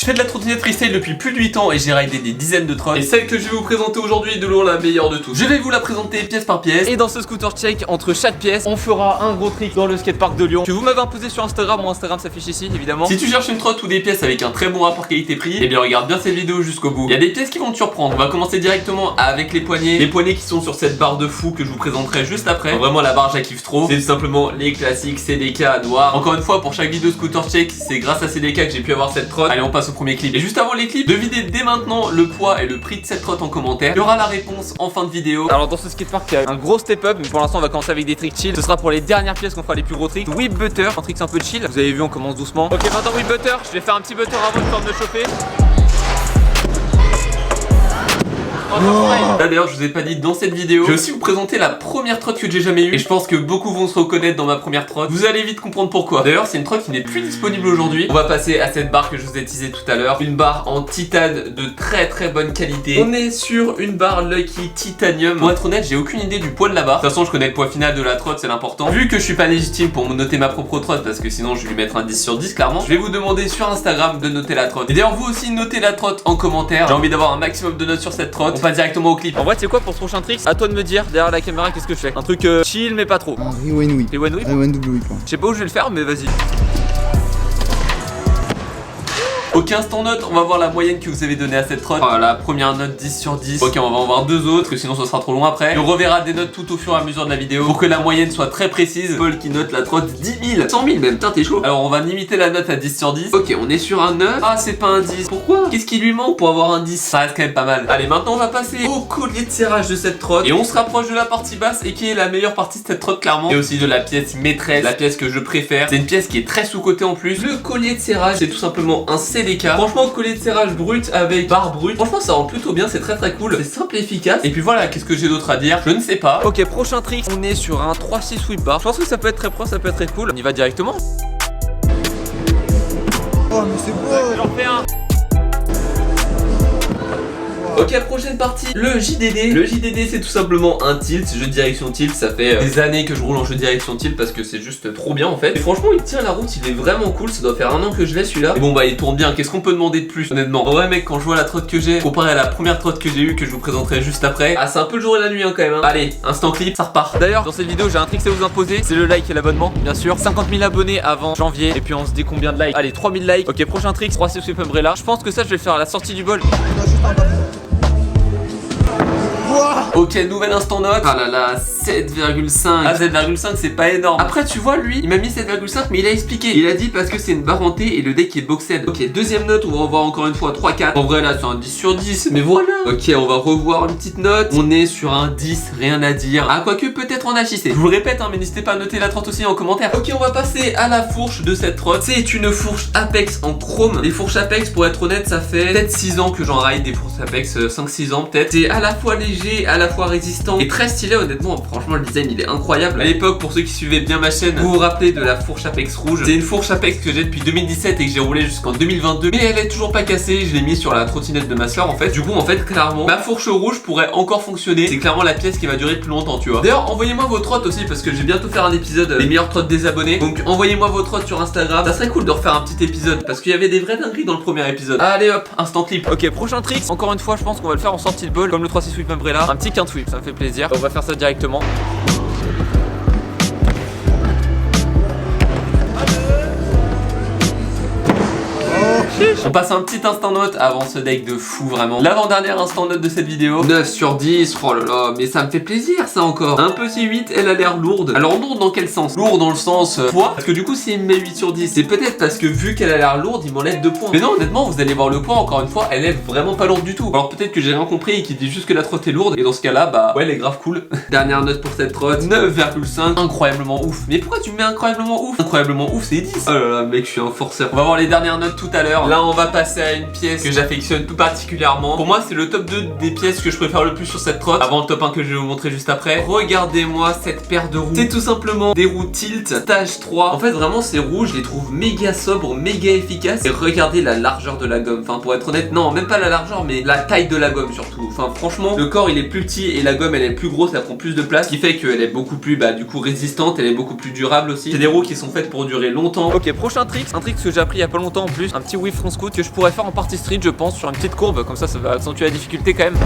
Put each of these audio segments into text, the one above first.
Je fais de la trottinette freestyle depuis plus de 8 ans et j'ai ridé des dizaines de trottes. Et celle que je vais vous présenter aujourd'hui est de loin la meilleure de toutes. Je vais vous la présenter pièce par pièce. Et dans ce scooter check, entre chaque pièce, on fera un gros trick dans le skatepark de Lyon que vous m'avez imposé sur Instagram. Mon Instagram s'affiche ici évidemment. Si tu cherches une trotte ou des pièces avec un très bon rapport qualité-prix, eh bien regarde bien cette vidéo jusqu'au bout. Il y a des pièces qui vont te surprendre. On va commencer directement avec les poignées. Les poignées qui sont sur cette barre de fou que je vous présenterai juste après. Vraiment la barre je la kiffe trop. C'est tout simplement les classiques CDK noirs. Encore une fois pour chaque vidéo scooter check, c'est grâce à CDK que j'ai pu avoir cette trotte. Allez on passe au premier clip. Et juste avant les clips, devinez dès maintenant le poids et le prix de cette trotte en commentaire. Il y aura la réponse en fin de vidéo. Alors dans ce skatepark il y a un gros step up, mais pour l'instant on va commencer avec des tricks chill. Ce sera pour les dernières pièces qu'on fera les plus gros tricks. Whip butter, un trick un peu chill. Vous avez vu on commence doucement. Ok maintenant whip butter, je vais faire un petit butter avant de me chauffer. Là d'ailleurs je vous ai pas dit dans cette vidéo, je vais aussi vous présenter la première trotte que j'ai jamais eue. Et je pense que beaucoup vont se reconnaître dans ma première trotte. Vous allez vite comprendre pourquoi. D'ailleurs c'est une trotte qui n'est plus disponible aujourd'hui. On va passer à cette barre que je vous ai teasé tout à l'heure. Une barre en titane de très bonne qualité. On est sur une barre Lucky Titanium. Pour être honnête j'ai aucune idée du poids de la barre. De toute façon je connais le poids final de la trotte, c'est l'important. Vu que je suis pas légitime pour me noter ma propre trotte, parce que sinon je vais lui mettre un 10 sur 10 clairement, je vais vous demander sur Instagram de noter la trotte. Et d'ailleurs vous aussi notez la trotte en commentaire. J'ai envie d'avoir un maximum de notes sur cette trotte. On passe directement au clip. En vrai c'est quoi pour ce prochain trick? À toi de me dire derrière la caméra qu'est-ce que je fais. Un truc chill mais pas trop. Un rewind whip. Rewind whip? Rewind double whip. Je sais pas où je vais le faire mais vas-y. Ok instant note, on va voir la moyenne que vous avez donnée à cette trotte. La première note 10 sur 10. Ok on va en voir deux autres parce que sinon ça sera trop long après. Et on reverra des notes tout au fur et à mesure de la vidéo pour que la moyenne soit très précise. Paul qui note la trotte 10 000, 100 000 même, putain t'es chaud. Alors on va limiter la note à 10 sur 10. Ok on est sur un 9. Ah c'est pas un 10. Pourquoi? Qu'est-ce qui lui manque pour avoir un 10? Ça reste quand même pas mal. Allez maintenant on va passer au collier de serrage de cette trotte. Et on se rapproche de la partie basse et qui est la meilleure partie de cette trotte clairement. Et aussi de la pièce maîtresse, la pièce que je préfère. C'est une pièce qui est très sous-cotée en plus. Le collier de serrage c'est tout simplement un CDK. Franchement collier de serrage brut avec barre brute. Franchement ça rend plutôt bien, c'est très cool. C'est simple et efficace. Et puis voilà, qu'est-ce que j'ai d'autre à dire? Je ne sais pas. Ok, prochain trick, on est sur un 3-6 whip bar. Je pense que ça peut être très pro, ça peut être très cool. On y va directement. Oh mais c'est beau. J'en fais un. Ok, prochaine partie, le JDD. Le JDD c'est tout simplement un tilt, jeu de direction tilt. Ça fait des années que je roule en jeu de direction tilt parce que c'est juste trop bien en fait. Et franchement il tient la route, il est vraiment cool. Ça doit faire un an que je l'ai celui-là. Et bon bah il tourne bien, qu'est-ce qu'on peut demander de plus honnêtement? En vrai mec, quand je vois la trotte que j'ai comparé à la première trotte que j'ai eue, que je vous présenterai juste après, ah c'est un peu le jour et la nuit hein, quand même hein. Allez, instant clip, ça repart. D'ailleurs dans cette vidéo j'ai un trick à vous imposer, c'est le like et l'abonnement bien sûr. 50 000 abonnés avant janvier. Et puis on se dit combien de likes? Allez 3000 likes. Ok, prochain trick, 3 sweep umbrella. Je pense que ça je vais le faire à la sortie du bol. Ok, nouvel instant note. Ah là là, 7,5. Ah 7,5 c'est pas énorme. Après tu vois lui, il m'a mis 7,5 mais il a expliqué. Il a dit parce que c'est une barre hantée et le deck est boxed. Ok, deuxième note, on va revoir encore une fois 3-4. En vrai là c'est un 10 sur 10, mais voilà. Ok, on va revoir une petite note. On est sur un 10, rien à dire. Ah quoique peut-être en HIC. Je vous le répète hein, mais n'hésitez pas à noter la trotte aussi en commentaire. Ok, on va passer à la fourche de cette trotte. C'est une fourche Apex en chrome. Les fourches Apex pour être honnête ça fait peut-être 6 ans que j'en ride des fourches Apex, 5-6 ans peut-être. C'est à la fois léger, à la fois résistant et très stylé honnêtement. Franchement le design il est incroyable. À l'époque pour ceux qui suivaient bien ma chaîne, vous vous rappelez de la fourche Apex rouge. C'est une fourche Apex que j'ai depuis 2017 et que j'ai roulé jusqu'en 2022. Mais elle est toujours pas cassée, je l'ai mis sur la trottinette de ma soeur en fait. Du coup en fait clairement ma fourche rouge pourrait encore fonctionner. C'est clairement la pièce qui va durer plus longtemps tu vois. D'ailleurs envoyez-moi vos trottes aussi parce que je vais bientôt faire un épisode les meilleures trottes des abonnés. Donc envoyez-moi vos trottes sur Instagram. Ça serait cool de refaire un petit épisode parce qu'il y avait des vraies dingueries dans le premier épisode. Allez hop, instant clip. Ok, prochain trick. Encore une fois je pense qu'on va le faire en sortie de ball comme le 3-6 whip umbrella. Un petit quinte whip, ça me fait plaisir. On va faire ça directement. On passe un petit instant note avant ce deck de fou vraiment. L'avant-dernière instant note de cette vidéo. 9 sur 10, oh là là, mais ça me fait plaisir ça encore. Un petit 8, elle a l'air lourde. Alors lourde dans quel sens? Lourde dans le sens poids. Parce que du coup si il me met 8 sur 10, c'est peut-être parce que vu qu'elle a l'air lourde, il m'enlève 2 points. Mais non honnêtement, vous allez voir le poids, encore une fois, elle est vraiment pas lourde du tout. Alors peut-être que j'ai rien compris et qu'il dit juste que la trotte est lourde. Et dans ce cas là, bah ouais elle est grave cool. Dernière note pour cette trotte, 9,5. Incroyablement ouf. Mais pourquoi tu me mets incroyablement ouf? Incroyablement ouf c'est 10. Oh là là mec, je suis un forceur. On va voir les dernières notes tout à l'heure. Là on va passer à une pièce que j'affectionne tout particulièrement. Pour moi c'est le top 2 des pièces que je préfère le plus sur cette trotte, avant le top 1 que je vais vous montrer juste après. Regardez-moi cette paire de roues. C'est tout simplement des roues tilt stage 3. En fait vraiment ces roues je les trouve méga sobres, méga efficaces. Et regardez la largeur de la gomme. Enfin pour être honnête, non même pas la largeur mais la taille de la gomme surtout. Enfin franchement le corps il est plus petit et la gomme elle est plus grosse, elle prend plus de place, ce qui fait qu'elle est beaucoup plus du coup résistante, elle est beaucoup plus durable aussi. C'est des roues qui sont faites pour durer longtemps. Ok, prochain trick, un trick que j'ai appris il y a pas longtemps en plus, un petit whiff front scoot que je pourrais faire en partie street, je pense, sur une petite courbe, comme ça va accentuer la difficulté quand même.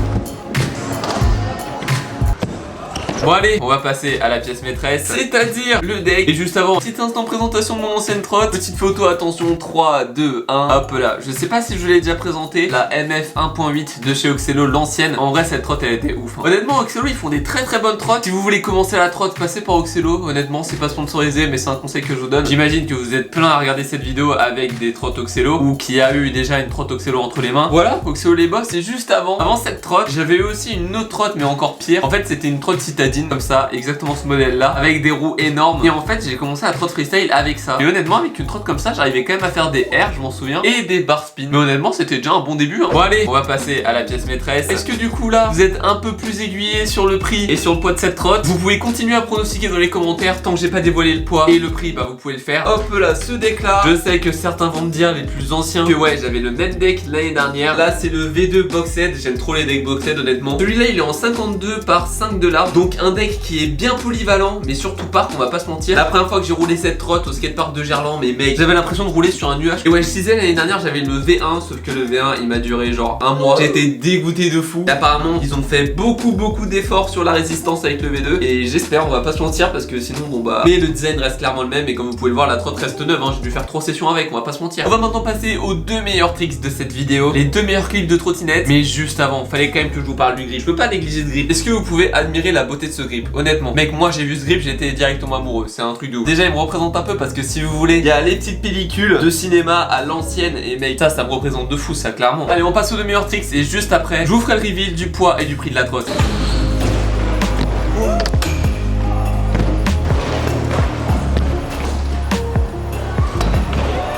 Bon allez, on va passer à la pièce maîtresse, c'est-à-dire le deck. Et juste avant, petit instant présentation de mon ancienne trotte. Petite photo, attention, 3, 2, 1, hop là. Je sais pas si je l'ai déjà présenté, la MF 1.8 de chez Oxelo, l'ancienne. En vrai, cette trotte, elle était ouf. Honnêtement, Oxelo, ils font des très bonnes trottes. Si vous voulez commencer la trotte, passez par Oxelo. Honnêtement, c'est pas sponsorisé, mais c'est un conseil que je vous donne. J'imagine que vous êtes plein à regarder cette vidéo avec des trottes Oxelo ou qui a eu déjà une trotte Oxelo entre les mains. Voilà, Oxelo les boss. Et juste avant cette trotte, j'avais eu aussi une autre trotte, mais encore pire. En fait, c'était une trotte citadine comme ça, exactement ce modèle là, avec des roues énormes. Et en fait, j'ai commencé à trotte freestyle avec ça. Et honnêtement, avec une trotte comme ça, j'arrivais quand même à faire des airs, je m'en souviens, et des bar spin. Mais honnêtement, c'était déjà un bon début, hein. Bon allez, on va passer à la pièce maîtresse. Est-ce que du coup là, vous êtes un peu plus aiguillé sur le prix et sur le poids de cette trotte? Vous pouvez continuer à pronostiquer dans les commentaires tant que j'ai pas dévoilé le poids et le prix, bah vous pouvez le faire. Hop là, ce deck là, je sais que certains vont me dire, les plus anciens, que ouais, j'avais le même deck l'année dernière. Là, c'est le V2 Boxhead. J'aime trop les decks Boxhead, honnêtement. Celui-là, il est en 52 par 5 $. Donc un deck qui est bien polyvalent, mais surtout parc, on va pas se mentir. La première fois que j'ai roulé cette trotte au skatepark de Gerland, mais mec, j'avais l'impression de rouler sur un nuage. Et ouais, je disais l'année dernière, j'avais le V1, sauf que le V1 il m'a duré genre un mois. J'étais dégoûté de fou. Et apparemment, ils ont fait beaucoup d'efforts sur la résistance avec le V2. Et j'espère, on va pas se mentir, parce que sinon, bon bah. Mais le design reste clairement le même. Et comme vous pouvez le voir, la trotte reste neuve, hein. J'ai dû faire 3 sessions avec, on va pas se mentir. On va maintenant passer aux 2 meilleurs tricks de cette vidéo, les 2 meilleurs clips de trottinette. Mais juste avant, fallait quand même que je vous parle du grip. Je peux pas négliger ce grip. Est-ce que vous pouvez admirer la beauté de ce grip? Honnêtement, mec, moi j'ai vu ce grip, j'étais directement amoureux. C'est un truc de ouf. Déjà, il me représente un peu parce que si vous voulez, il y a les petites pellicules de cinéma à l'ancienne. Et mec, ça me représente de fou, ça, clairement. Allez, on passe aux 2 meilleurs tricks. Et juste après, je vous ferai le reveal du poids et du prix de la trotte.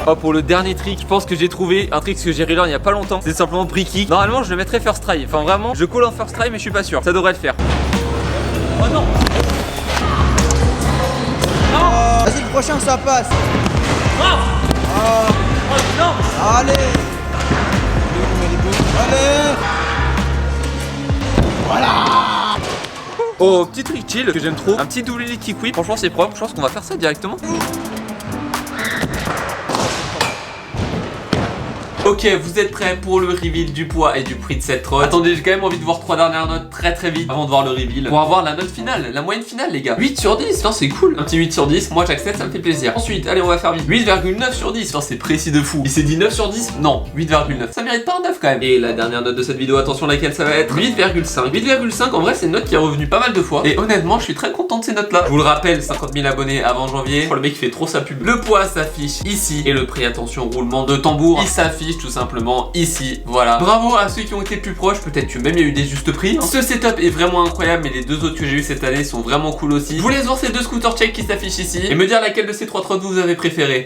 Oh, pour le dernier trick, je pense que j'ai trouvé un trick que j'ai relearn il y a pas longtemps. C'est simplement bricky. Normalement, je le mettrais first try. Enfin, vraiment, je colle en first try, mais je suis pas sûr. Ça devrait le faire. Oh non! Vas-y, le prochain, ça passe. Oh non! Allez. Allez. Oh, petit trick chill que j'aime trop. Un petit double kick whip. Franchement, c'est propre. Je pense qu'on va faire ça directement. Ok, vous êtes prêts pour le reveal du poids et du prix de cette trotte? Attendez, j'ai quand même envie de voir 3 dernières notes très vite avant de voir le reveal. Pour avoir la note finale, la moyenne finale les gars. 8 sur 10, non c'est cool. Un petit 8 sur 10, moi j'accepte, ça me fait plaisir. Ensuite, allez on va faire vite. 8,9 sur 10, non c'est précis de fou. Il s'est dit 9 sur 10? Non, 8,9. Ça mérite pas un 9 quand même. Et la dernière note de cette vidéo, attention laquelle ça va être? 8,5. 8,5 en vrai c'est une note qui est revenue pas mal de fois. Et honnêtement, je suis très content de ces notes là. Je vous le rappelle, 50 000 abonnés avant janvier. Oh, le mec il fait trop sa pub. Le poids s'affiche ici. Et le prix, attention, roulement de tambour, il s'affiche tout simplement ici, voilà. Bravo à ceux qui ont été plus proches, peut-être que même il y a eu des justes prix, hein. Ce setup est vraiment incroyable, mais les 2 autres que j'ai eu cette année sont vraiment cool aussi. Je vous laisse voir ces 2 scooters check qui s'affichent ici et me dire laquelle de ces 3 trottes vous avez préféré.